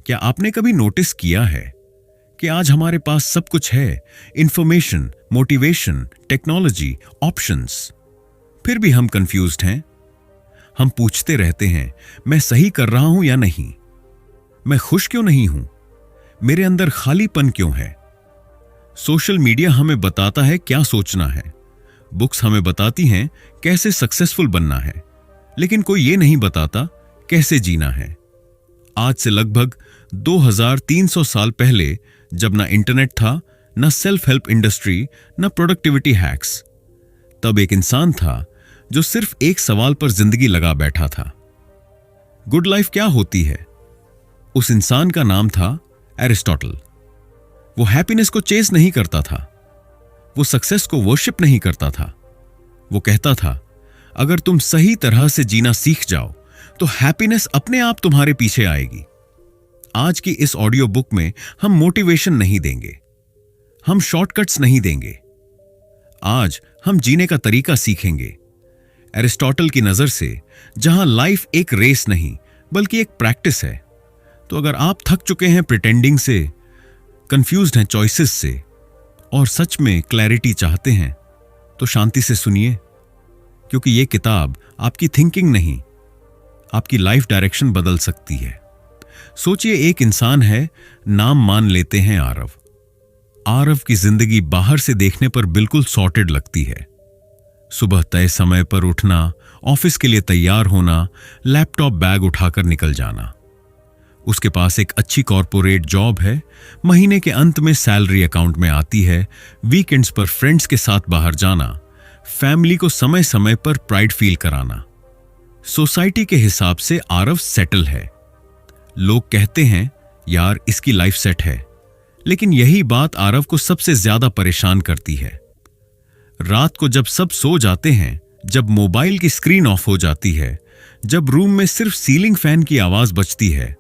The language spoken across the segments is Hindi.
क्या आपने कभी नोटिस किया है कि आज हमारे पास सब कुछ है, इंफॉर्मेशन, मोटिवेशन, टेक्नोलॉजी, ऑप्शंस, फिर भी हम कंफ्यूज्ड हैं। हम पूछते रहते हैं, मैं सही कर रहा हूं या नहीं? मैं खुश क्यों नहीं हूं? मेरे अंदर खालीपन क्यों है? सोशल मीडिया हमें बताता है क्या सोचना है, बुक्स हमें बताती हैं कैसे सक्सेसफुल बनना है, लेकिन कोई ये नहीं बताता कैसे जीना है। आज से लगभग 2300 साल पहले, जब ना इंटरनेट था, ना सेल्फ हेल्प इंडस्ट्री, ना प्रोडक्टिविटी हैक्स, तब एक इंसान था जो सिर्फ एक सवाल पर जिंदगी लगा बैठा था। गुड लाइफ क्या होती है? उस इंसान का नाम था एरिस्टोटल। वो हैप्पीनेस को चेस नहीं करता था, वो सक्सेस को वर्शिप नहीं करता था। वो कहता था, अगर तुम सही तरह से जीना सीख जाओ तो हैप्पीनेस अपने आप तुम्हारे पीछे आएगी। आज की इस ऑडियो बुक में हम मोटिवेशन नहीं देंगे, हम शॉर्टकट्स नहीं देंगे। आज हम जीने का तरीका सीखेंगे एरिस्टोटल की नजर से, जहां लाइफ एक रेस नहीं बल्कि एक प्रैक्टिस है। तो अगर आप थक चुके हैं प्रिटेंडिंग से, कंफ्यूज्ड हैं चॉइसेस से और सच में क्लैरिटी चाहते हैं, तो शांति से सुनिए, क्योंकि यह किताब आपकी थिंकिंग नहीं, आपकी लाइफ डायरेक्शन बदल सकती है। सोचिए, एक इंसान है, नाम मान लेते हैं आरव। आरव की जिंदगी बाहर से देखने पर बिल्कुल सॉर्टेड लगती है। सुबह तय समय पर उठना, ऑफिस के लिए तैयार होना, लैपटॉप बैग उठाकर निकल जाना। उसके पास एक अच्छी कॉर्पोरेट जॉब है, महीने के अंत में सैलरी अकाउंट में आती है, वीकेंड्स पर फ्रेंड्स के साथ बाहर जाना, फैमिली को समय समय पर प्राइड फील कराना। सोसाइटी के हिसाब से आरव सेटल है। लोग कहते हैं, यार इसकी लाइफ सेट है, लेकिन यही बात आरव को सबसे ज्यादा परेशान करती है। रात को जब सब सो जाते हैं, जब मोबाइल की स्क्रीन ऑफ हो जाती है, जब रूम में सिर्फ सीलिंग फैन की आवाज बजती है,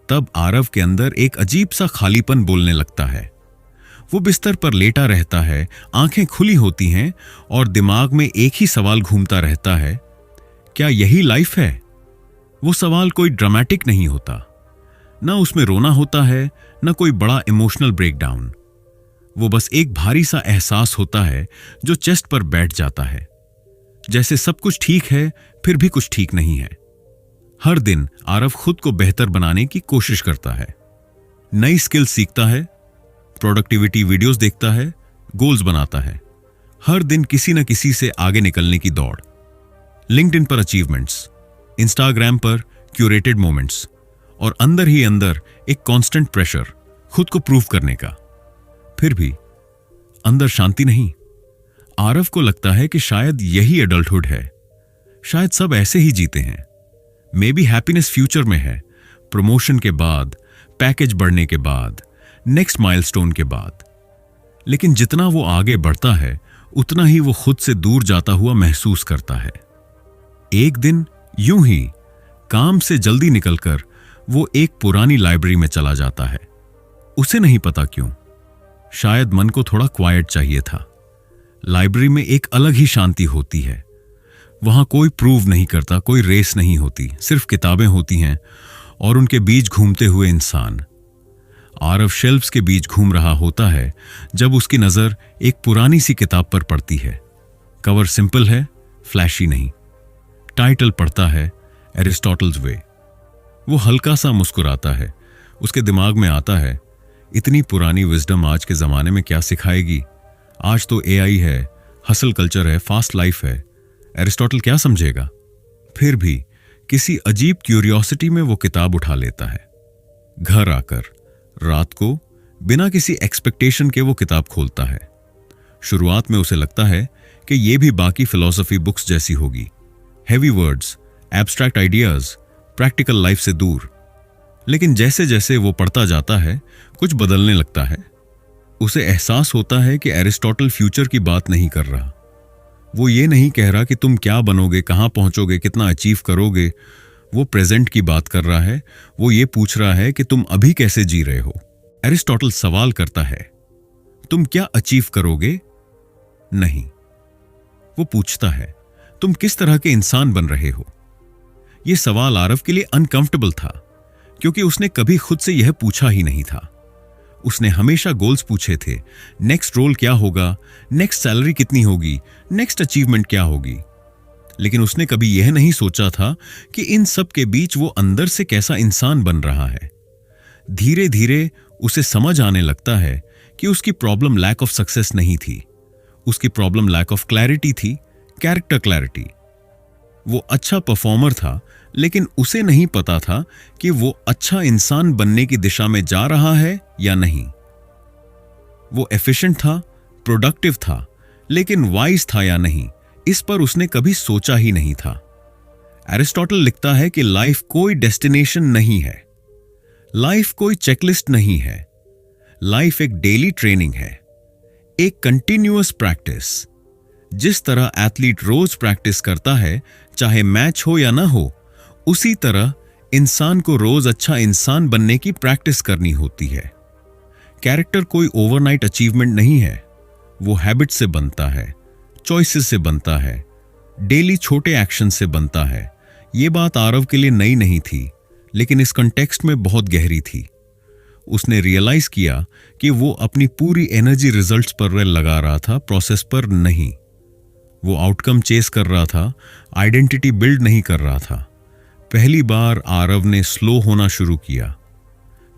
तब आरव के अंदर एक अजीब सा खालीपन बोलने लगता है। वो बिस्तर पर लेटा रहता है, आंखें खुली होती हैं और दिमाग में एक ही सवाल घूमता रहता है, क्या यही लाइफ है? वो सवाल कोई ड्रामेटिक नहीं होता, ना उसमें रोना होता है, ना कोई बड़ा इमोशनल ब्रेकडाउन। वो बस एक भारी सा एहसास होता है जो चेस्ट पर बैठ जाता है, जैसे सब कुछ ठीक है फिर भी कुछ ठीक नहीं है। हर दिन आरव खुद को बेहतर बनाने की कोशिश करता है, नई स्किल सीखता है, प्रोडक्टिविटी वीडियोस देखता है, गोल्स बनाता है। हर दिन किसी न किसी से आगे निकलने की दौड़, लिंक्डइन पर अचीवमेंट्स, इंस्टाग्राम पर क्यूरेटेड मोमेंट्स और अंदर ही अंदर एक कांस्टेंट प्रेशर खुद को प्रूव करने का। फिर भी अंदर शांति नहीं। आरव को लगता है कि शायद यही एडल्टहुड है, शायद सब ऐसे ही जीते हैं। मे बी हैप्पीनेस फ्यूचर में है, प्रमोशन के बाद, पैकेज बढ़ने के बाद, नेक्स्ट माइलस्टोन के बाद। लेकिन जितना वो आगे बढ़ता है, उतना ही वो खुद से दूर जाता हुआ महसूस करता है। एक दिन यूं ही काम से जल्दी निकलकर वो एक पुरानी लाइब्रेरी में चला जाता है। उसे नहीं पता क्यों, शायद मन को थोड़ा क्वाइट चाहिए था। लाइब्रेरी में एक अलग ही शांति होती है। वहां कोई प्रूव नहीं करता, कोई रेस नहीं होती, सिर्फ किताबें होती हैं और उनके बीच घूमते हुए इंसान। आरव शेल्फ्स के बीच घूम रहा होता है जब उसकी नजर एक पुरानी सी किताब पर पड़ती है। कवर सिंपल है, फ्लैशी नहीं। टाइटल पढ़ता है, एरिस्टोटल्स वे। वो हल्का सा मुस्कुराता है। उसके दिमाग में आता है, इतनी पुरानी विजडम आज के जमाने में क्या सिखाएगी? आज तो एआई है, हसल कल्चर है, फास्ट लाइफ है, एरिस्टोटल क्या समझेगा? फिर भी किसी अजीब क्यूरियोसिटी में वो किताब उठा लेता है। घर आकर रात को बिना किसी एक्सपेक्टेशन के वो किताब खोलता है। शुरुआत में उसे लगता है कि ये भी बाकी फिलॉसफी बुक्स जैसी होगी, heavy words, abstract ideas, practical life से दूर। लेकिन जैसे जैसे वो पढ़ता जाता है, कुछ बदलने लगता है। उसे एहसास होता है कि एरिस्टोटल फ्यूचर की बात नहीं कर रहा। वो ये नहीं कह रहा कि तुम क्या बनोगे, कहां पहुंचोगे, कितना अचीव करोगे। वो प्रेजेंट की बात कर रहा है। वो ये पूछ रहा है कि तुम अभी कैसे जी रहे हो। एरिस्टोटल सवाल करता है, तुम क्या अचीव करोगे? नहीं। वो पूछता है, तुम किस तरह के इंसान बन रहे हो? यह सवाल आरव के लिए अनकंफर्टेबल था, क्योंकि उसने कभी खुद से यह पूछा ही नहीं था। उसने हमेशा गोल्स पूछे थे, नेक्स्ट रोल क्या होगा, नेक्स्ट सैलरी कितनी होगी, नेक्स्ट अचीवमेंट क्या होगी। लेकिन उसने कभी यह नहीं सोचा था कि इन सब के बीच वो अंदर से कैसा इंसान बन रहा है। धीरे धीरे उसे समझ आने लगता है कि उसकी प्रॉब्लम लैक ऑफ सक्सेस नहीं थी, उसकी प्रॉब्लम लैक ऑफ क्लैरिटी थी, कैरेक्टर क्लैरिटी। वो अच्छा परफॉर्मर था, लेकिन उसे नहीं पता था कि वो अच्छा इंसान बनने की दिशा में जा रहा है या नहीं। वो एफिशिएंट था, प्रोडक्टिव था, लेकिन वाइज था या नहीं, इस पर उसने कभी सोचा ही नहीं था। एरिस्टोटल लिखता है कि लाइफ कोई डेस्टिनेशन नहीं है, लाइफ कोई चेकलिस्ट नहीं है, लाइफ एक डेली ट्रेनिंग है, एक कंटिन्यूअस प्रैक्टिस। जिस तरह एथलीट रोज प्रैक्टिस करता है, चाहे मैच हो या ना हो, उसी तरह इंसान को रोज अच्छा इंसान बनने की प्रैक्टिस करनी होती है। कैरेक्टर कोई ओवरनाइट अचीवमेंट नहीं है, वो हैबिट से बनता है, चॉइसेस से बनता है, डेली छोटे एक्शन से बनता है। ये बात आरव के लिए नई नहीं थी, लेकिन इस कॉन्टेक्स्ट में बहुत गहरी थी। उसने रियलाइज किया कि वो अपनी पूरी एनर्जी रिजल्ट्स पर लगा रहा था, प्रोसेस पर नहीं। वो आउटकम चेस कर रहा था, आइडेंटिटी बिल्ड नहीं कर रहा था। पहली बार आरव ने स्लो होना शुरू किया।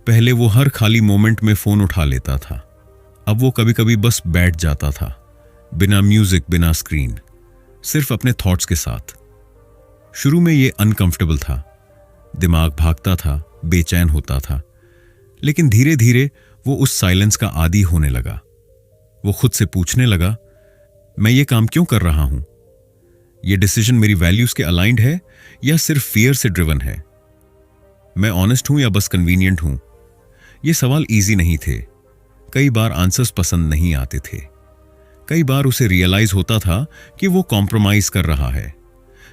पहले वो हर खाली मोमेंट में फोन उठा लेता था, अब वो कभी कभी बस बैठ जाता था, बिना म्यूजिक, बिना स्क्रीन, सिर्फ अपने थॉट्स के साथ। शुरू में ये अनकंफर्टेबल था, दिमाग भागता था, बेचैन होता था, लेकिन धीरे धीरे वो उस साइलेंस का आदी होने लगा। वो खुद से पूछने लगा, मैं ये काम क्यों कर रहा हूं? ये डिसीजन मेरी वैल्यूज के अलाइंड है या सिर्फ फियर से ड्रिवन है? मैं ऑनेस्ट हूं या बस कन्वीनियंट हूं? ये सवाल इजी नहीं थे। कई बार आंसर्स पसंद नहीं आते थे। कई बार उसे रियलाइज होता था कि वो कॉम्प्रोमाइज कर रहा है,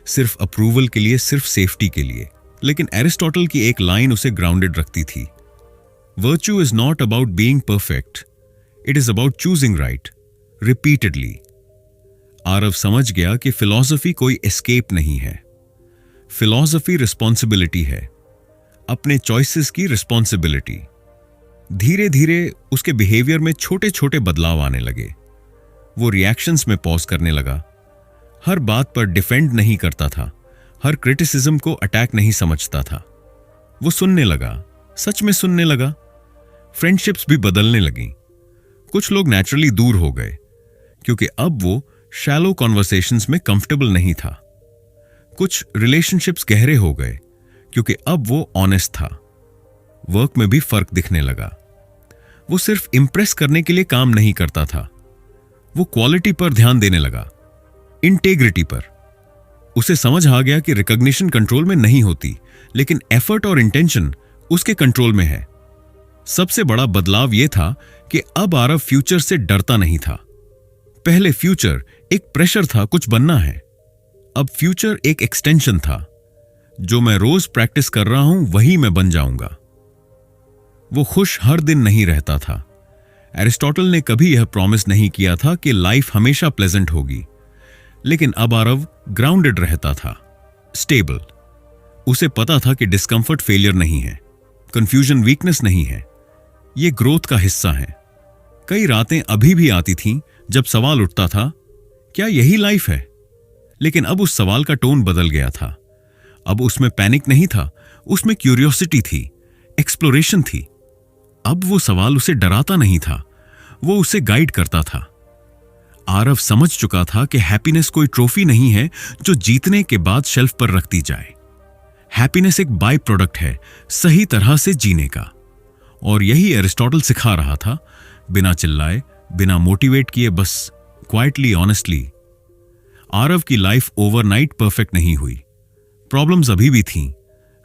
सिर्फ अप्रूवल के लिए, सिर्फ सेफ्टी के लिए। लेकिन एरिस्टोटल की एक लाइन उसे ग्राउंडेड रखती थी, virtue is not about being perfect, it is about choosing right repeatedly. Aarav समझ गया कि फिलॉसफी कोई एस्केप नहीं है, फिलॉसफी रिस्पॉन्सिबिलिटी है, अपने चॉइसेस की रिस्पॉन्सिबिलिटी। धीरे धीरे उसके बिहेवियर में छोटे छोटे बदलाव आने लगे। वो रिएक्शंस में पॉज करने लगा, हर बात पर डिफेंड नहीं करता था, हर क्रिटिसिज्म को अटैक नहीं समझता था। वो सुनने लगा, सच में सुनने लगा। फ्रेंडशिप्स भी बदलने लगी। कुछ लोग नेचुरली दूर हो गए क्योंकि अब वो शैलो कॉन्वर्सेशंस में कंफर्टेबल नहीं था। कुछ रिलेशनशिप्स गहरे हो गए क्योंकि अब वो ऑनेस्ट था। वर्क में भी फर्क दिखने लगा। वो सिर्फ इंप्रेस करने के लिए काम नहीं करता था, वो क्वालिटी पर ध्यान देने लगा, इंटेग्रिटी पर। उसे समझ आ गया कि रिकॉग्निशन कंट्रोल में नहीं होती, लेकिन एफर्ट और इंटेंशन उसके कंट्रोल में है। सबसे बड़ा बदलाव यह था कि अब आरव फ्यूचर से डरता नहीं था। पहले फ्यूचर एक प्रेशर था, कुछ बनना है। अब फ्यूचर एक एक्सटेंशन था, जो मैं रोज प्रैक्टिस कर रहा हूं वही मैं बन जाऊंगा। वो खुश हर दिन नहीं रहता था। एरिस्टोटल ने कभी यह प्रॉमिस नहीं किया था कि लाइफ हमेशा प्लेजेंट होगी, लेकिन अब आरव ग्राउंडेड रहता था, स्टेबल। उसे पता था कि डिस्कंफर्ट फेलियर नहीं है, कंफ्यूजन वीकनेस नहीं है, ये ग्रोथ का हिस्सा है। कई रातें अभी भी आती थीं जब सवाल उठता था, क्या यही लाइफ है? लेकिन अब उस सवाल का टोन बदल गया था। अब उसमें पैनिक नहीं था, उसमें क्यूरियोसिटी थी, एक्सप्लोरेशन थी। अब वो सवाल उसे डराता नहीं था, वो उसे गाइड करता था। आरव समझ चुका था कि हैप्पीनेस कोई ट्रॉफी नहीं है जो जीतने के बाद शेल्फ पर रख दी जाए। हैप्पीनेस एक बाय प्रोडक्ट है सही तरह से जीने का। और यही एरिस्टोटल सिखा रहा था, बिना चिल्लाए, बिना मोटिवेट किए, बस क्वाइटली, ऑनेस्टली। आरव की लाइफ ओवरनाइट परफेक्ट नहीं हुई। प्रॉब्लम्स अभी भी थीं,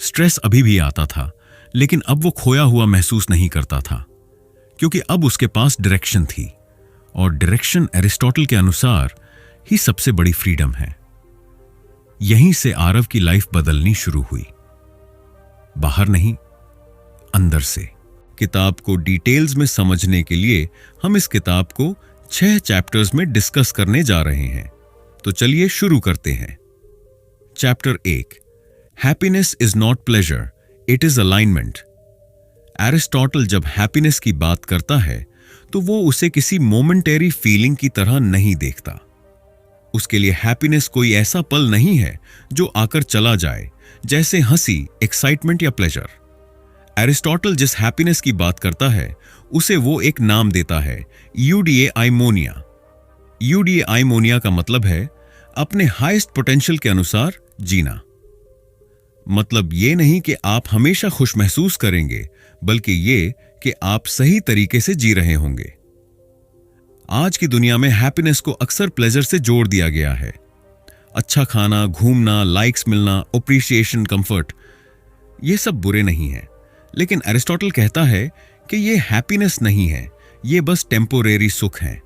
स्ट्रेस अभी भी आता था, लेकिन अब वो खोया हुआ महसूस नहीं करता था, क्योंकि अब उसके पास डायरेक्शन थी। और डायरेक्शन एरिस्टोटल के अनुसार ही सबसे बड़ी फ्रीडम है। यहीं से आरव की लाइफ बदलनी शुरू हुई, बाहर नहीं, अंदर से। किताब को डिटेल्स में समझने के लिए हम इस किताब को 6 चैप्टर्स में डिस्कस करने जा रहे हैं, तो चलिए शुरू करते हैं। Chapter 1, happiness is not pleasure, it is alignment. Aristotle जब हैप्पीनेस की बात करता है तो वो उसे किसी मोमेंटरी फीलिंग की तरह नहीं देखता। उसके लिए हैप्पीनेस कोई ऐसा पल नहीं है जो आकर चला जाए, जैसे हंसी, एक्साइटमेंट या प्लेजर। एरिस्टोटल जिस हैप्पीनेस की बात करता है उसे वो एक नाम देता है, यूडिएआइमोनिया। यूडिएआइमोनिया का मतलब है अपने हाईएस्ट पोटेंशियल के अनुसार जीना। मतलब ये नहीं कि आप हमेशा खुश महसूस करेंगे, बल्कि ये कि आप सही तरीके से जी रहे होंगे। आज की दुनिया में हैप्पीनेस को अक्सर प्लेजर से जोड़ दिया गया है। अच्छा खाना, घूमना, लाइक्स मिलना, अप्रिसिएशन, कंफर्ट, ये सब बुरे नहीं हैं। लेकिन एरिस्टोटल कहता है कि ये हैप्पीनेस नहीं है, ये बस टेम्पोरेरी सुख है।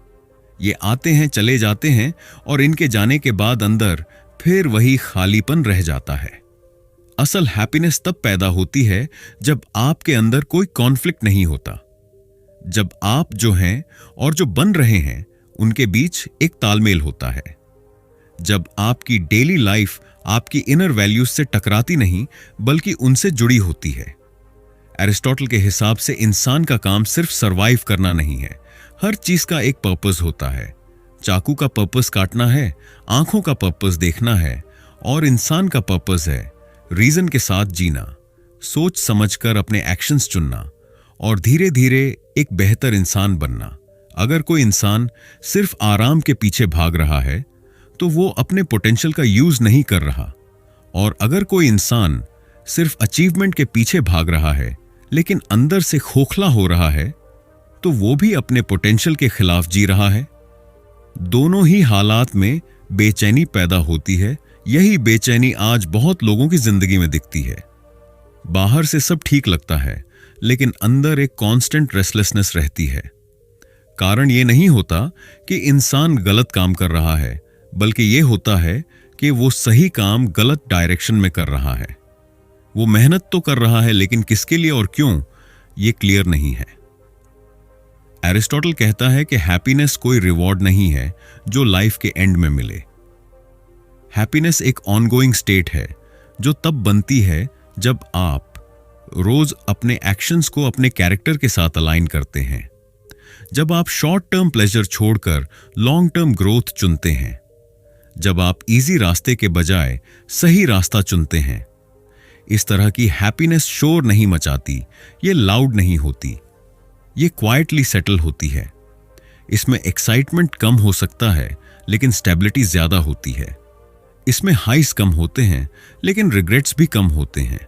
ये आते हैं, चले जाते हैं और इनके जाने के बाद अंदर फिर वही खालीपन रह जाता है। असल हैप्पीनेस तब पैदा होती है जब आपके अंदर कोई कॉन्फ्लिक्ट नहीं होता, जब आप जो हैं और जो बन रहे हैं उनके बीच एक तालमेल होता है, जब आपकी डेली लाइफ आपकी इनर वैल्यूज से टकराती नहीं बल्कि उनसे जुड़ी होती है। एरिस्टोटल के हिसाब से इंसान का काम सिर्फ सरवाइव करना नहीं है, हर चीज का एक पर्पस होता है। चाकू का पर्पस काटना है, आंखों का पर्पस देखना है, और इंसान का पर्पस है रीजन के साथ जीना, सोच समझकर अपने एक्शंस चुनना और धीरे धीरे एक बेहतर इंसान बनना। अगर कोई इंसान सिर्फ आराम के पीछे भाग रहा है तो वो अपने पोटेंशियल का यूज नहीं कर रहा, और अगर कोई इंसान सिर्फ अचीवमेंट के पीछे भाग रहा है लेकिन अंदर से खोखला हो रहा है तो वो भी अपने पोटेंशियल के खिलाफ जी रहा है। दोनों ही हालात में बेचैनी पैदा होती है। यही बेचैनी आज बहुत लोगों की जिंदगी में दिखती है। बाहर से सब ठीक लगता है लेकिन अंदर एक कांस्टेंट रेस्टलेसनेस रहती है। कारण ये नहीं होता कि इंसान गलत काम कर रहा है, बल्कि ये होता है कि वो सही काम गलत डायरेक्शन में कर रहा है। वो मेहनत तो कर रहा है लेकिन किसके लिए और क्यों, ये क्लियर नहीं है। एरिस्टोटल कहता है कि हैप्पीनेस कोई रिवॉर्ड नहीं है जो लाइफ के एंड में मिले। हैप्पीनेस एक ऑनगोइंग स्टेट है जो तब बनती है जब आप रोज अपने एक्शंस को अपने कैरेक्टर के साथ अलाइन करते हैं, जब आप शॉर्ट टर्म प्लेजर छोड़कर लॉन्ग टर्म ग्रोथ चुनते हैं, जब आप इजी रास्ते के बजाय सही रास्ता चुनते हैं। इस तरह की हैप्पीनेस शोर नहीं मचाती, ये लाउड नहीं होती, ये क्वाइटली सेटल होती है। इसमें एक्साइटमेंट कम हो सकता है लेकिन स्टेबिलिटी ज्यादा होती है। इसमें हाइस कम होते हैं लेकिन रिग्रेट्स भी कम होते हैं।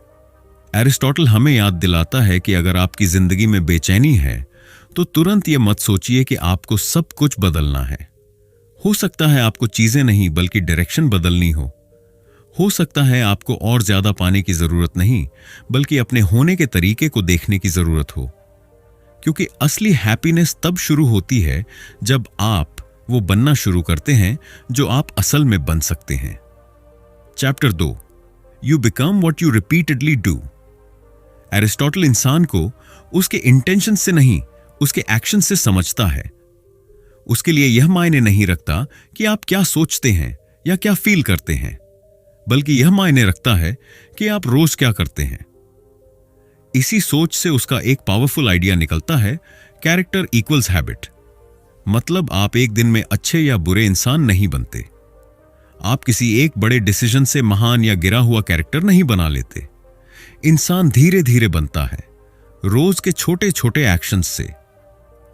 एरिस्टोटल हमें याद दिलाता है कि अगर आपकी जिंदगी में बेचैनी है तो तुरंत ये मत सोचिए कि आपको सब कुछ बदलना है। हो सकता है आपको चीजें नहीं बल्कि डायरेक्शन बदलनी हो सकता है आपको और ज्यादा पाने की जरूरत नहीं बल्कि अपने होने के तरीके को देखने की जरूरत हो, क्योंकि असली हैप्पीनेस तब शुरू होती है जब आप वो बनना शुरू करते हैं जो आप असल में बन सकते हैं। Chapter 2, you become what you repeatedly do. Aristotle इंसान को उसके इंटेंशन से नहीं, उसके एक्शन से समझता है। उसके लिए यह मायने नहीं रखता कि आप क्या सोचते हैं या क्या फील करते हैं, बल्कि यह मायने रखता है कि आप रोज क्या करते हैं। इसी सोच से उसका एक पावरफुल आइडिया निकलता है, कैरेक्टर इक्वल्स हैबिट। मतलब आप एक दिन में अच्छे या बुरे इंसान नहीं बनते। आप किसी एक बड़े डिसीजन से महान या गिरा हुआ कैरेक्टर नहीं बना लेते। इंसान धीरे धीरे बनता है, रोज के छोटे छोटे एक्शंस से।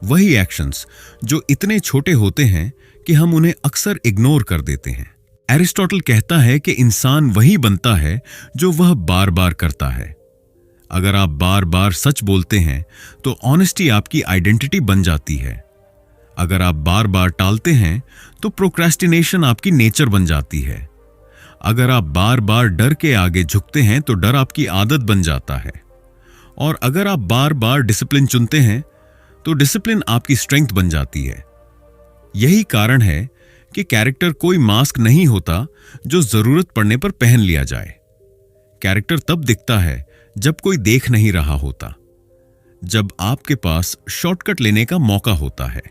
वही एक्शंस जो इतने छोटे होते हैं कि हम उन्हें अक्सर इग्नोर कर देते हैं। एरिस्टोटल कहता है कि इंसान वही बनता है जो वह बार बार करता है। अगर आप बार बार सच बोलते हैं तो ऑनेस्टी आपकी आइडेंटिटी बन जाती है। अगर आप बार बार टालते हैं तो प्रोक्रेस्टिनेशन आपकी नेचर बन जाती है। अगर आप बार बार डर के आगे झुकते हैं तो डर आपकी आदत बन जाता है। और अगर आप बार बार डिसिप्लिन चुनते हैं तो डिसिप्लिन आपकी स्ट्रेंथ बन जाती है। यही कारण है कि कैरेक्टर कोई मास्क नहीं होता जो जरूरत पड़ने पर पहन लिया जाए। कैरेक्टर तब दिखता है जब कोई देख नहीं रहा होता, जब आपके पास शॉर्टकट लेने का मौका होता है,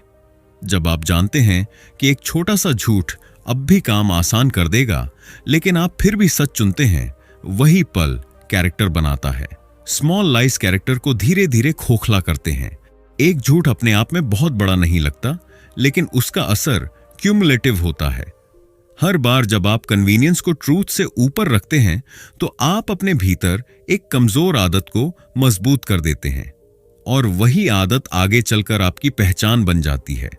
जब आप जानते हैं कि एक छोटा सा झूठ अब भी काम आसान कर देगा लेकिन आप फिर भी सच चुनते हैं। वही पल कैरेक्टर बनाता है। स्मॉल लाइज कैरेक्टर को धीरे धीरे खोखला करते हैं। एक झूठ अपने आप में बहुत बड़ा नहीं लगता, लेकिन उसका असर क्यूमुलेटिव होता है। हर बार जब आप कन्वीनियंस को ट्रूथ से ऊपर रखते हैं तो आप अपने भीतर एक कमजोर आदत को मजबूत कर देते हैं, और वही आदत आगे चलकर आपकी पहचान बन जाती है।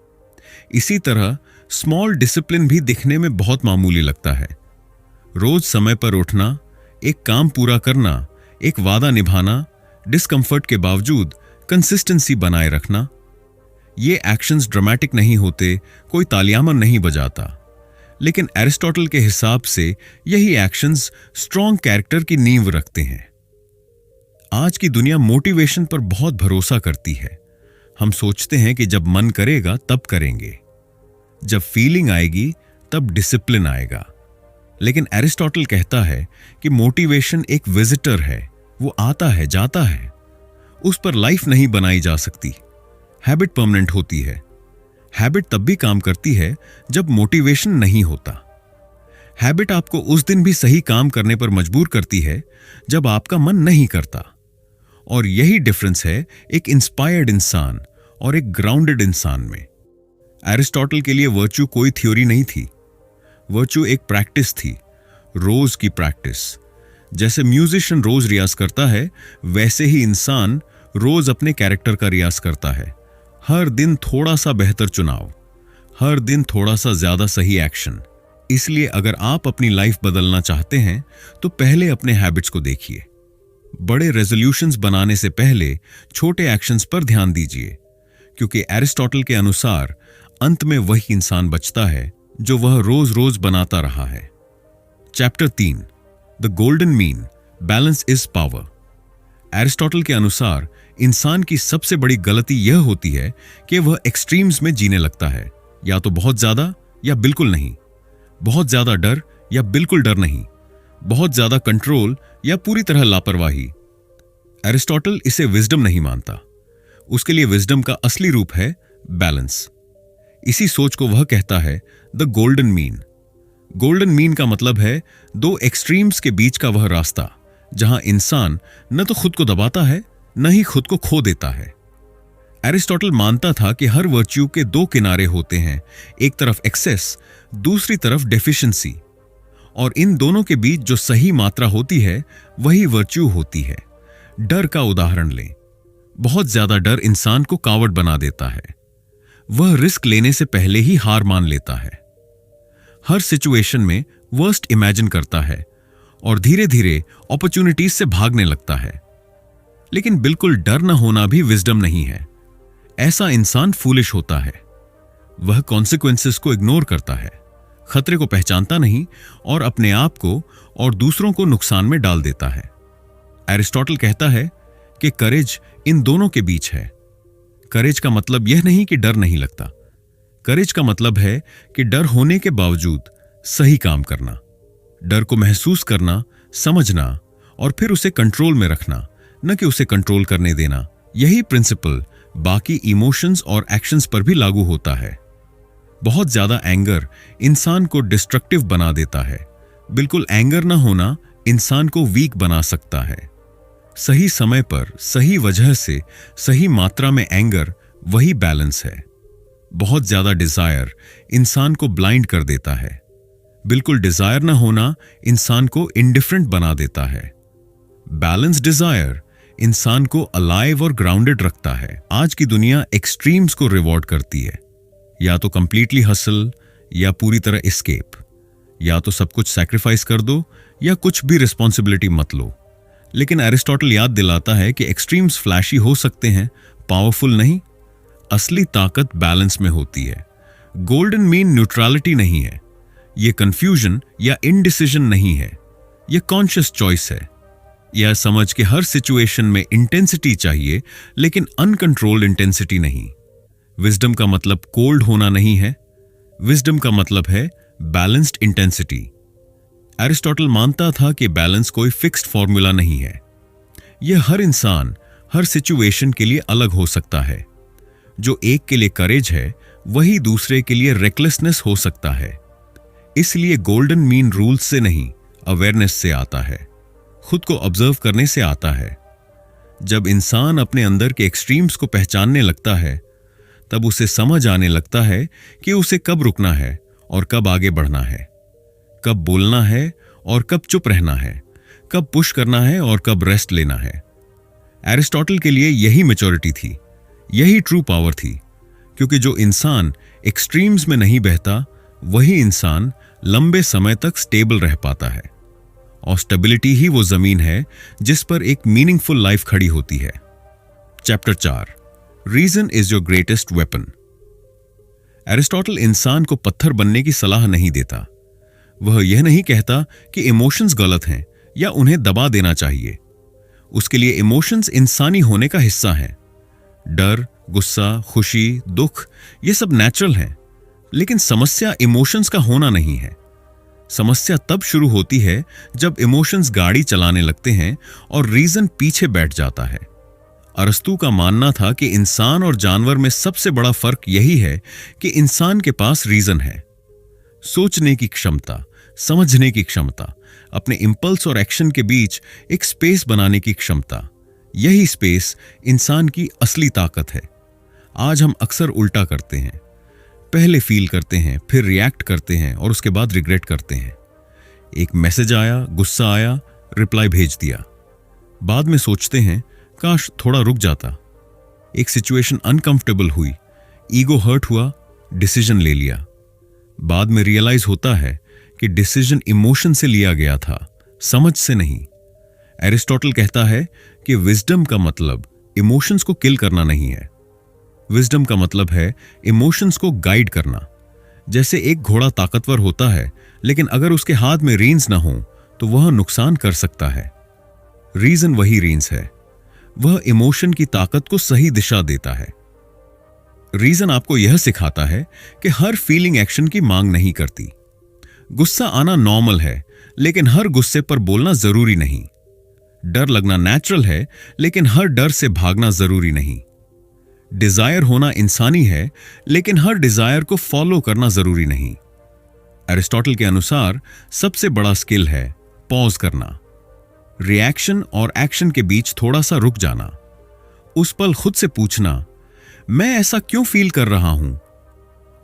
इसी तरह स्मॉल डिसिप्लिन भी दिखने में बहुत मामूली लगता है। रोज समय पर उठना, एक काम पूरा करना, एक वादा निभाना, डिस्कंफर्ट के बावजूद कंसिस्टेंसी बनाए रखना। ये एक्शंस ड्रामेटिक नहीं होते, कोई तालियामन नहीं बजाता, लेकिन एरिस्टोटल के हिसाब से यही एक्शंस स्ट्रॉन्ग कैरेक्टर की नींव रखते हैं। आज की दुनिया मोटिवेशन पर बहुत भरोसा करती है। हम सोचते हैं कि जब मन करेगा तब करेंगे, जब फीलिंग आएगी तब डिसिप्लिन आएगा। लेकिन एरिस्टोटल कहता है कि मोटिवेशन एक विजिटर है, वो आता है जाता है, उस पर लाइफ नहीं बनाई जा सकती। हैबिट परमानेंट होती है। हैबिट तब भी काम करती है जब मोटिवेशन नहीं होता। हैबिट आपको उस दिन भी सही काम करने पर मजबूर करती है जब आपका मन नहीं करता। और यही डिफरेंस है एक इंस्पायर्ड इंसान और एक ग्राउंडेड इंसान में। एरिस्टोटल के लिए वर्च्यू कोई थ्योरी नहीं थी, वर्च्यू एक प्रैक्टिस थी, रोज की प्रैक्टिस। जैसे म्यूजिशियन रोज रियाज करता है, वैसे ही इंसान रोज अपने कैरेक्टर का रियाज करता है। हर दिन थोड़ा सा बेहतर चुनाव, हर दिन थोड़ा सा ज्यादा सही एक्शन। इसलिए अगर आप अपनी लाइफ बदलना चाहते हैं तो पहले अपने हैबिट्स को देखिए। बड़े रेजोल्यूशंस बनाने से पहले छोटे एक्शंस पर ध्यान दीजिए, क्योंकि एरिस्टोटल के अनुसार अंत में वही इंसान बचता है जो वह रोज रोज बनाता रहा है। Chapter 3, the golden mean, balance is power. Aristotle के अनुसार इंसान की सबसे बड़ी गलती यह होती है कि वह एक्सट्रीम्स में जीने लगता है, या तो बहुत ज्यादा या बिल्कुल नहीं, बहुत ज्यादा डर या बिल्कुल डर नहीं, बहुत ज्यादा कंट्रोल या पूरी तरह लापरवाही। एरिस्टोटल इसे विजडम नहीं मानता। उसके लिए विजडम का असली रूप है बैलेंस। इसी सोच को वह कहता है the golden mean. Golden mean का मतलब है दो एक्सट्रीम्स के बीच का वह रास्ता जहां इंसान न तो खुद को दबाता है, न ही खुद को खो देता है। एरिस्टोटल मानता था कि हर वर्च्यू के दो किनारे होते हैं, एक तरफ एक्सेस, दूसरी तरफ डेफिशिएंसी, और इन दोनों के बीच जो सही मात्रा होती है वही वर्च्यू होती है। डर का उदाहरण लें। बहुत ज्यादा डर इंसान को कावड़ बना देता है। वह रिस्क लेने से पहले ही हार मान लेता है, हर सिचुएशन में वर्स्ट इमेजिन करता है और धीरे धीरे अपॉर्चुनिटीज से भागने लगता है। लेकिन बिल्कुल डर न होना भी विजडम नहीं है। ऐसा इंसान फूलिश होता है। वह कॉन्सिक्वेंसेस को इग्नोर करता है, खतरे को पहचानता नहीं और अपने आप को और दूसरों को नुकसान में डाल देता है। एरिस्टोटल कहता है कि करेज इन दोनों के बीच है। करेज का मतलब यह नहीं कि डर नहीं लगता। करेज का मतलब है कि डर होने के बावजूद सही काम करना, डर को महसूस करना, समझना और फिर उसे कंट्रोल में रखना, न कि उसे कंट्रोल करने देना। यही प्रिंसिपल बाकी इमोशंस और एक्शंस पर भी लागू होता है। बहुत ज्यादा एंगर इंसान को डिस्ट्रक्टिव बना देता है। बिल्कुल एंगर न होना इंसान को वीक बना सकता है। सही समय पर, सही वजह से, सही मात्रा में एंगर, वही बैलेंस है। बहुत ज्यादा डिजायर इंसान को ब्लाइंड कर देता है। बिल्कुल डिजायर न होना इंसान को इंडिफरेंट बना देता है। बैलेंस डिजायर इंसान को अलाइव और ग्राउंडेड रखता है। आज की दुनिया एक्सट्रीम्स को रिवॉर्ड करती है, या तो कंप्लीटली हसल या पूरी तरह एस्केप, या तो सब कुछ सैक्रिफाइस कर दो या कुछ भी रिस्पॉन्सिबिलिटी मत लो। लेकिन एरिस्टोटल याद दिलाता है कि एक्सट्रीम्स फ्लैशी हो सकते हैं, पावरफुल नहीं। असली ताकत बैलेंस में होती है। गोल्डन मीन न्यूट्रलिटी नहीं है, यह कंफ्यूजन या इनडिसीजन नहीं है, यह कॉन्शियस चॉइस है। यह समझ के हर सिचुएशन में इंटेंसिटी चाहिए, लेकिन अनकंट्रोल्ड इंटेंसिटी नहीं। विजडम का मतलब कोल्ड होना नहीं है, विजडम का मतलब है बैलेंस्ड इंटेंसिटी। एरिस्टोटल मानता था कि बैलेंस कोई फिक्स्ड फॉर्मूला नहीं है। यह हर इंसान, हर सिचुएशन के लिए अलग हो सकता है। जो एक के लिए करेज है, वही दूसरे के लिए रेकलेसनेस हो सकता है। इसलिए गोल्डन मीन रूल्स से नहीं, अवेयरनेस से आता है, खुद को ऑब्जर्व करने से आता है। जब इंसान अपने अंदर के एक्सट्रीम्स को पहचानने लगता है, तब उसे समझ आने लगता है कि उसे कब रुकना है और कब आगे बढ़ना है, कब बोलना है और कब चुप रहना है, कब पुश करना है और कब रेस्ट लेना है। एरिस्टोटल के लिए यही मैच्योरिटी थी, यही ट्रू पावर थी, क्योंकि जो इंसान एक्सट्रीम्स में नहीं बहता, वही इंसान लंबे समय तक स्टेबल रह पाता है। और स्टेबिलिटी ही वो जमीन है जिस पर एक मीनिंगफुल लाइफ खड़ी होती है। Chapter 4, reason is your greatest weapon. Aristotle इंसान को पत्थर बनने की सलाह नहीं देता। वह यह नहीं कहता कि इमोशंस गलत हैं या उन्हें दबा देना चाहिए। उसके लिए इमोशंस इंसानी होने का हिस्सा हैं। डर, गुस्सा, खुशी, दुख, ये सब नेचुरल हैं। लेकिन समस्या इमोशंस का होना नहीं है। समस्या तब शुरू होती है जब इमोशंस गाड़ी चलाने लगते हैं और रीजन पीछे बैठ जाता है। अरस्तू का मानना था कि इंसान और जानवर में सबसे बड़ा फर्क यही है कि इंसान के पास रीजन है, सोचने की क्षमता, समझने की क्षमता, अपने इंपल्स और एक्शन के बीच एक स्पेस बनाने की क्षमता। यही स्पेस इंसान की असली ताकत है। आज हम अक्सर उल्टा करते हैं, पहले फील करते हैं, फिर रिएक्ट करते हैं और उसके बाद रिग्रेट करते हैं। एक मैसेज आया, गुस्सा आया, रिप्लाई भेज दिया। बाद में सोचते हैं काश थोड़ा रुक जाता। एक सिचुएशन अनकंफर्टेबल हुई, ईगो हर्ट हुआ, डिसीजन ले लिया। बाद में रियलाइज होता है कि डिसीजन इमोशन से लिया गया था, समझ से नहीं। एरिस्टोटल कहता है कि विजडम का मतलब इमोशंस को किल करना नहीं है। विजडम का मतलब है इमोशंस को गाइड करना। जैसे एक घोड़ा ताकतवर होता है, लेकिन अगर उसके हाथ में रीन्स ना हो तो वह नुकसान कर सकता है। रीजन वही रीन्स है, वह इमोशन की ताकत को सही दिशा देता है। रीजन आपको यह सिखाता है कि हर फीलिंग एक्शन की मांग नहीं करती। गुस्सा आना नॉर्मल है, लेकिन हर गुस्से पर बोलना जरूरी नहीं। डर लगना नेचुरल है, लेकिन हर डर से भागना जरूरी नहीं। डिजायर होना इंसानी है, लेकिन हर डिजायर को फॉलो करना जरूरी नहीं। एरिस्टोटल के अनुसार सबसे बड़ा स्किल है पॉज करना, रिएक्शन और एक्शन के बीच थोड़ा सा रुक जाना। उस पल खुद से पूछना, मैं ऐसा क्यों फील कर रहा हूं?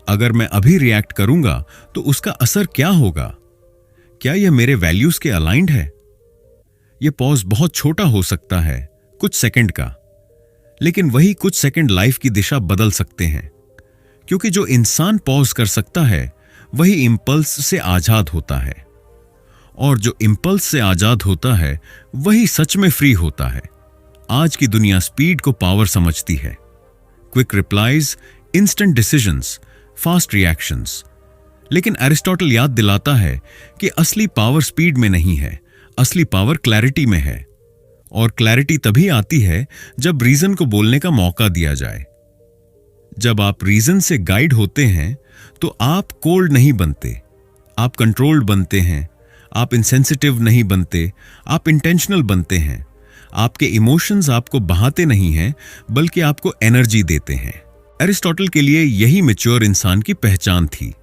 अगर मैं अभी रिएक्ट करूंगा तो उसका असर क्या होगा? क्या यह मेरे वैल्यूज के अलाइंड है? यह पॉज बहुत छोटा हो सकता है, कुछ सेकंड का, लेकिन वही कुछ सेकंड लाइफ की दिशा बदल सकते हैं। क्योंकि जो इंसान पॉज कर सकता है वही इंपल्स से आजाद होता है, और जो इंपल्स से आजाद होता है वही सच में फ्री होता है। आज की दुनिया स्पीड को पावर समझती है। Quick replies, instant decisions, fast reactions. लेकिन एरिस्टोटल याद दिलाता है कि असली पावर स्पीड में नहीं है, असली पावर क्लैरिटी में है। और क्लैरिटी तभी आती है जब रीजन को बोलने का मौका दिया जाए। जब आप रीजन से गाइड होते हैं तो आप कोल्ड नहीं बनते, आप कंट्रोल्ड बनते हैं। आप इंसेंसिटिव नहीं बनते, आप इंटेंशनल बनते हैं। आपके इमोशंस आपको बहाते नहीं हैं, बल्कि आपको एनर्जी देते हैं। एरिस्टोटल के लिए यही मैच्योर इंसान की पहचान थी।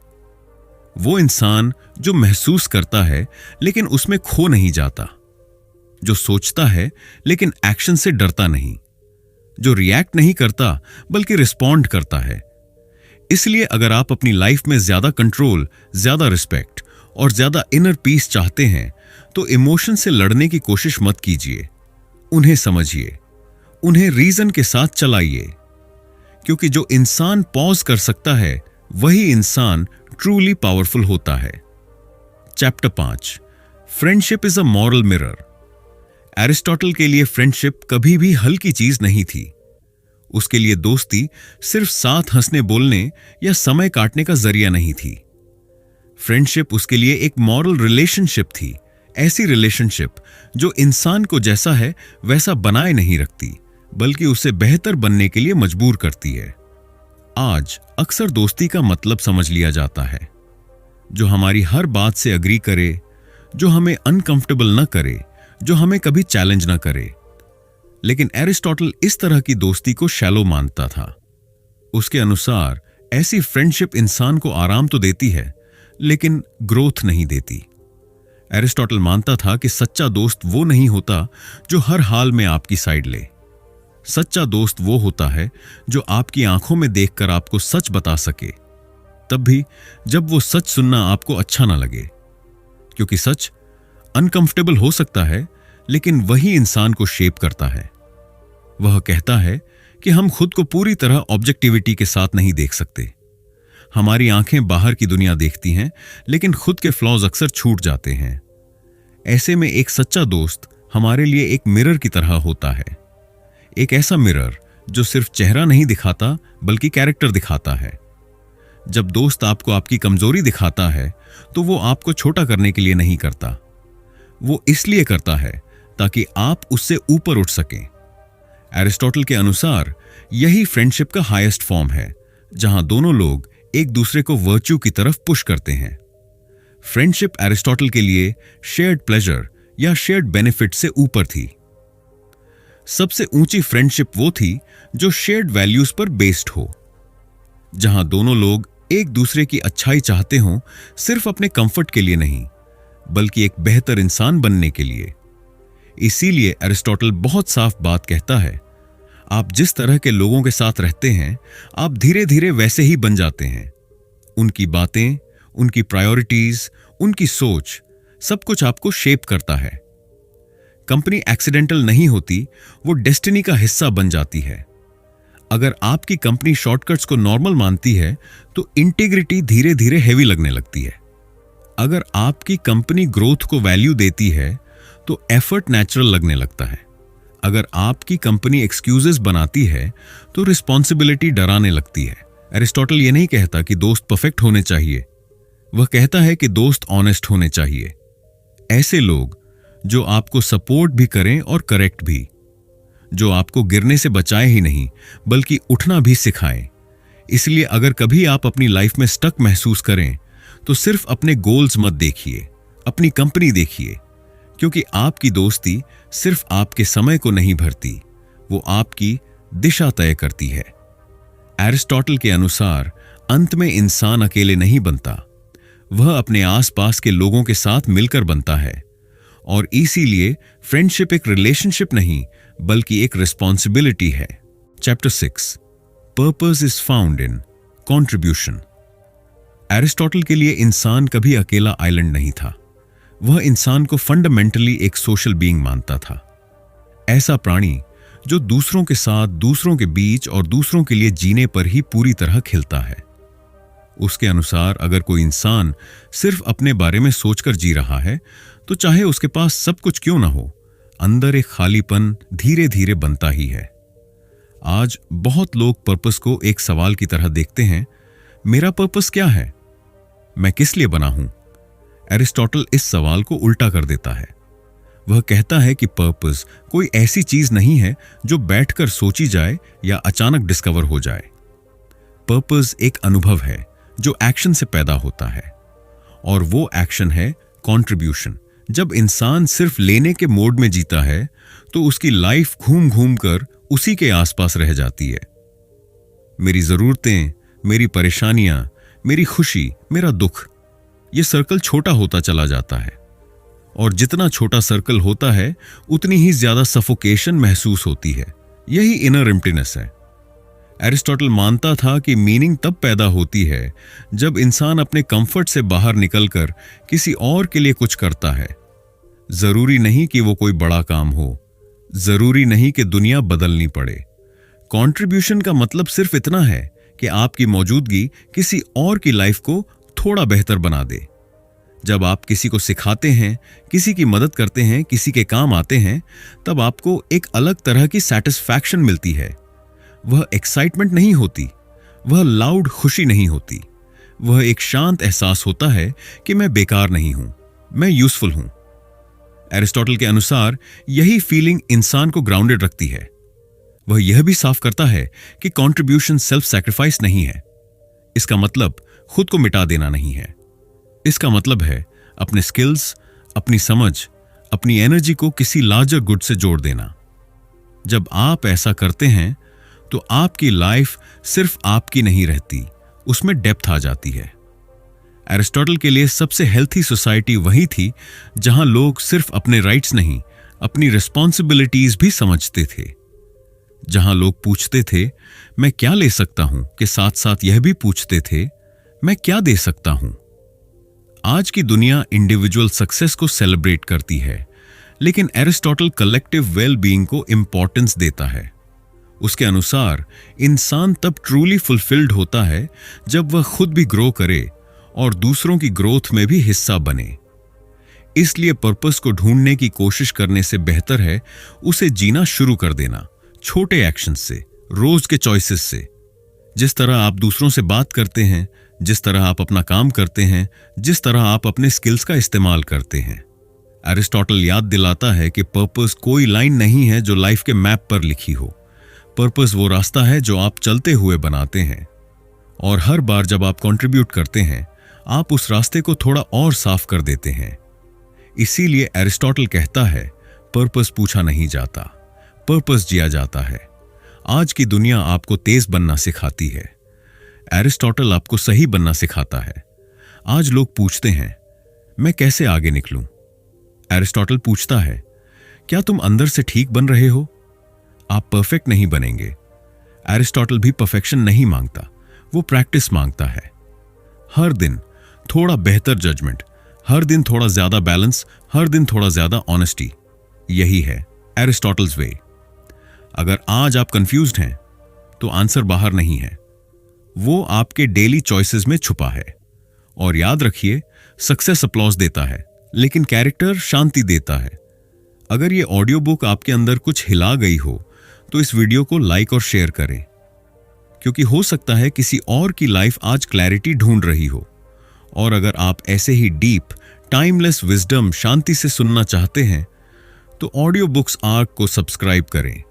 वो इंसान जो महसूस करता है लेकिन उसमें खो नहीं जाता, जो सोचता है लेकिन एक्शन से डरता नहीं, जो रिएक्ट नहीं करता बल्कि रिस्पॉन्ड करता है। इसलिए अगर आप अपनी लाइफ में ज्यादा कंट्रोल, ज्यादा रिस्पेक्ट और ज्यादा इनर पीस चाहते हैं तो इमोशन से लड़ने की कोशिश मत कीजिए। उन्हें समझिए, उन्हें रीजन के साथ चलाइए। क्योंकि जो इंसान पॉज कर सकता है वही इंसान ट्रूली पावरफुल होता है। Chapter 5, friendship is a moral mirror. Aristotle के लिए फ्रेंडशिप कभी भी हल्की चीज नहीं थी। उसके लिए दोस्ती सिर्फ साथ हंसने बोलने या समय काटने का जरिया नहीं थी। फ्रेंडशिप उसके लिए एक मॉरल रिलेशनशिप थी, ऐसी रिलेशनशिप जो इंसान को जैसा है वैसा बनाए नहीं रखती, बल्कि उसे बेहतर बनने के लिए मजबूर करती है। आज अक्सर दोस्ती का मतलब समझ लिया जाता है, जो हमारी हर बात से अग्री करे, जो हमें अनकंफर्टेबल न करे, जो हमें कभी चैलेंज न करे। लेकिन एरिस्टोटल इस तरह की दोस्ती को शैलो मानता था। उसके अनुसार ऐसी फ्रेंडशिप इंसान को आराम तो देती है, लेकिन ग्रोथ नहीं देती। एरिस्टोटल मानता था कि सच्चा दोस्त वो नहीं होता जो हर हाल में आपकी साइड ले, सच्चा दोस्त वो होता है जो आपकी आंखों में देखकर आपको सच बता सके, तब भी जब वो सच सुनना आपको अच्छा ना लगे, क्योंकि सच अनकंफर्टेबल हो सकता है, लेकिन वही इंसान को शेप करता है। वह कहता है कि हम खुद को पूरी तरह ऑब्जेक्टिविटी के साथ नहीं देख सकते। हमारी आंखें बाहर की दुनिया देखती हैं, लेकिन खुद के फ्लॉज अक्सर छूट जाते हैं। ऐसे में एक सच्चा दोस्त हमारे लिए एक मिरर की तरह होता है। एक ऐसा मिरर जो सिर्फ चेहरा नहीं दिखाता, बल्कि कैरेक्टर दिखाता है। जब दोस्त आपको आपकी कमजोरी दिखाता है, तो वो आपको छोटा करने के लिए नहीं करता। वो इसलिए करता है ताकि आप उससे ऊपर उठ सकें। एरिस्टोटल के अनुसार यही फ्रेंडशिप का हाईएस्ट फॉर्म है, जहां दोनों लोग एक दूसरे को वर्च्यू की तरफ पुश करते हैं। फ्रेंडशिप एरिस्टोटल के लिए शेयर्ड प्लेजर या शेयर्ड बेनिफिट से ऊपर थी। सबसे ऊंची फ्रेंडशिप वो थी जो शेयर्ड वैल्यूज पर बेस्ड हो, जहां दोनों लोग एक दूसरे की अच्छाई चाहते हों, सिर्फ अपने कंफर्ट के लिए नहीं, बल्कि एक बेहतर इंसान बनने के लिए। इसीलिए एरिस्टोटल बहुत साफ बात कहता है, आप जिस तरह के लोगों के साथ रहते हैं, आप धीरे धीरे वैसे ही बन जाते हैं। उनकी बातें, उनकी प्रायोरिटीज, उनकी सोच, सब कुछ आपको शेप करता है। कंपनी एक्सीडेंटल नहीं होती, वो डेस्टिनी का हिस्सा बन जाती है। अगर आपकी कंपनी शॉर्टकट्स को नॉर्मल मानती है, तो इंटीग्रिटी धीरे धीरे हैवी लगने लगती है। अगर आपकी कंपनी ग्रोथ को वैल्यू देती है, तो एफर्ट नेचुरल लगने लगता है। अगर आपकी कंपनी एक्सक्यूजेस बनाती है, तो रिस्पॉन्सिबिलिटी डराने लगती है। एरिस्टोटल ये नहीं कहता कि दोस्त परफेक्ट होने चाहिए, वह कहता है कि दोस्त ऑनेस्ट होने चाहिए। ऐसे लोग जो आपको सपोर्ट भी करें और करेक्ट भी, जो आपको गिरने से बचाए ही नहीं, बल्कि उठना भी सिखाएं। इसलिए अगर कभी आप अपनी लाइफ में स्टक महसूस करें, तो सिर्फ अपने गोल्स मत देखिए, अपनी कंपनी देखिए, क्योंकि आपकी दोस्ती सिर्फ आपके समय को नहीं भरती, वो आपकी दिशा तय करती है। एरिस्टोटल के अनुसार अंत में इंसान अकेले नहीं बनता, वह अपने आसपास के लोगों के साथ मिलकर बनता है। और इसीलिए फ्रेंडशिप एक रिलेशनशिप नहीं, बल्कि एक रिस्पॉन्सिबिलिटी है। Chapter 6, purpose is found in contribution. Aristotle के लिए इंसान कभी अकेला आइलैंड नहीं था, वह इंसान को फंडामेंटली एक सोशल बीइंग मानता था। ऐसा प्राणी जो दूसरों के साथ, दूसरों के बीच और दूसरों के लिए जीने पर ही पूरी तरह खिलता है। उसके अनुसार अगर कोई इंसान सिर्फ अपने बारे में सोचकर जी रहा है, तो चाहे उसके पास सब कुछ क्यों ना हो, अंदर एक खालीपन धीरे धीरे बनता ही है। आज बहुत लोग पर्पस को एक सवाल की तरह देखते हैं, मेरा पर्पस क्या है, मैं किस लिए बना हूं? एरिस्टोटल इस सवाल को उल्टा कर देता है। वह कहता है कि पर्पस कोई ऐसी चीज नहीं है जो बैठकर सोची जाए या अचानक डिस्कवर हो जाए। पर्पस एक अनुभव है जो एक्शन से पैदा होता है, और वो एक्शन है कंट्रीब्यूशन। जब इंसान सिर्फ लेने के मोड में जीता है, तो उसकी लाइफ घूम घूम कर उसी के आसपास रह जाती है। मेरी जरूरतें, मेरी परेशानियां, मेरी खुशी, मेरा दुख, ये सर्कल छोटा होता चला जाता है। और जितना छोटा सर्कल होता है, उतनी ही ज्यादा सफोकेशन महसूस होती है। यही इनर एम्प्टीनेस है। एरिस्टोटल मानता था कि मीनिंग तब पैदा होती है जब इंसान अपने कंफर्ट से बाहर निकलकर किसी और के लिए कुछ करता है। जरूरी नहीं कि वो कोई बड़ा काम हो, जरूरी नहीं कि दुनिया बदलनी पड़े। कंट्रीब्यूशन का मतलब सिर्फ इतना है कि आपकी मौजूदगी किसी और की लाइफ को थोड़ा बेहतर बना दे। जब आप किसी को सिखाते हैं, किसी की मदद करते हैं, किसी के काम आते हैं, तब आपको एक अलग तरह की सैटिस्फैक्शन मिलती है। वह एक्साइटमेंट नहीं होती, वह लाउड खुशी नहीं होती, वह एक शांत एहसास होता है कि मैं बेकार नहीं हूं, मैं यूजफुल हूं। एरिस्टोटल के अनुसार यही फीलिंग इंसान को ग्राउंडेड रखती है। वह यह भी साफ करता है कि कंट्रीब्यूशन सेल्फ सैक्रिफाइस नहीं है। इसका मतलब खुद को मिटा देना नहीं है। इसका मतलब है अपने स्किल्स, अपनी समझ, अपनी एनर्जी को किसी लार्जर गुड से जोड़ देना। जब आप ऐसा करते हैं, तो आपकी लाइफ सिर्फ आपकी नहीं रहती, उसमें डेप्थ आ जाती है। एरिस्टोटल के लिए सबसे हेल्थी सोसाइटी वही थी जहां लोग सिर्फ अपने राइट्स नहीं, अपनी रिस्पॉन्सिबिलिटीज भी समझते थे। जहां लोग पूछते थे मैं क्या ले सकता हूं, के साथ साथ यह भी पूछते थे मैं क्या दे सकता हूं। आज की दुनिया इंडिविजुअल सक्सेस को सेलिब्रेट करती है, लेकिन एरिस्टोटल कलेक्टिव वेल बीइंग को इंपॉर्टेंस देता है। उसके अनुसार इंसान तब ट्रूली फुलफिल्ड होता है जब वह खुद भी ग्रो करे और दूसरों की ग्रोथ में भी हिस्सा बने। इसलिए पर्पस को ढूंढने की कोशिश करने से बेहतर है उसे जीना शुरू कर देना, छोटे एक्शन से, रोज के चॉइसेस से। जिस तरह आप दूसरों से बात करते हैं, जिस तरह आप अपना काम करते हैं, जिस तरह आप अपने स्किल्स का इस्तेमाल करते हैं। एरिस्टोटल याद दिलाता है कि पर्पस कोई लाइन नहीं है जो लाइफ के मैप पर लिखी हो। पर्पस वो रास्ता है जो आप चलते हुए बनाते हैं, और हर बार जब आप कंट्रीब्यूट करते हैं आप उस रास्ते को थोड़ा और साफ कर देते हैं। इसीलिए एरिस्टोटल कहता है पर्पस पूछा नहीं जाता, पर्पस जिया जाता है। आज की दुनिया आपको तेज बनना सिखाती है, एरिस्टोटल आपको सही बनना सिखाता है। आज लोग पूछते हैं मैं कैसे आगे निकलूं। एरिस्टोटल पूछता है क्या तुम अंदर से ठीक बन रहे हो। आप परफेक्ट नहीं बनेंगे। एरिस्टोटल भी परफेक्शन नहीं मांगता, वो प्रैक्टिस मांगता है। हर दिन थोड़ा बेहतर जजमेंट, हर दिन थोड़ा ज्यादा बैलेंस, हर दिन थोड़ा ज्यादा ऑनेस्टी। यही है एरिस्टोटल्स वे। अगर आज आप कंफ्यूज्ड हैं तो आंसर बाहर नहीं है, वो आपके डेली चॉइसेस में छुपा है। और याद रखिए, सक्सेस अपलॉज देता है लेकिन कैरेक्टर शांति देता है। अगर ये ऑडियो बुक आपके अंदर कुछ हिला गई हो तो इस वीडियो को लाइक और शेयर करें, क्योंकि हो सकता है किसी और की लाइफ आज क्लैरिटी ढूंढ रही हो। और अगर आप ऐसे ही डीप टाइमलेस विजडम शांति से सुनना चाहते हैं तो ऑडियो बुक्स आर्क को सब्सक्राइब करें,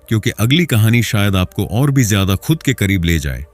क्योंकि अगली कहानी शायद आपको और भी ज्यादा खुद के करीब ले जाए।